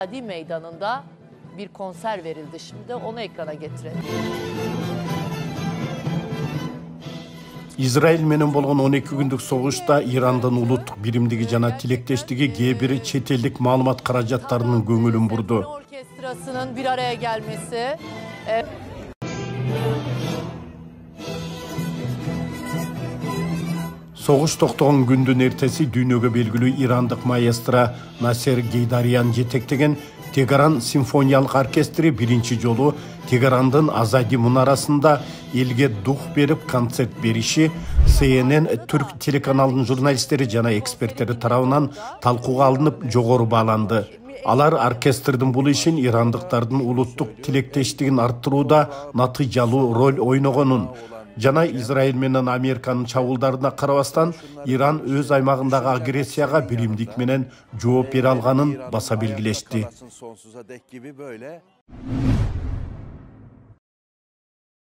Adi Meydanı'nda bir konser verildi. Şimdi onu ekrana getirelim. İsrail менен болгон 12 күндүк согушта Ирандын улуттук биримдиги жана тилектештиги кээ бир чет элдик маалымат каражаттарынын көңүлүн бурду. Orkestrasının bir araya gelmesi. Согуш токтогон күндүн эртеси дүйнөгө белгилүү ирандык маэстро Насер Гейдариян жетектеген Тегеран симфониялык оркестри биринчи жолу Тегерандын Азади мунарасында элге дух берип концерт бериши CNN түрк телеканалынын журналисттери жана эксперттери тарабынан талкууга алынып жогору бааланды. Алар оркестрдин бул ишин ирандыктардын улуттук тилектештигин арттырууда натыйжалуу роль ойногонун жана Израиль менен Американын чабуулдарына карабастан Иран өз аймагындагы агрессияга биримдик менен жооп бере алганын баса белгилешти.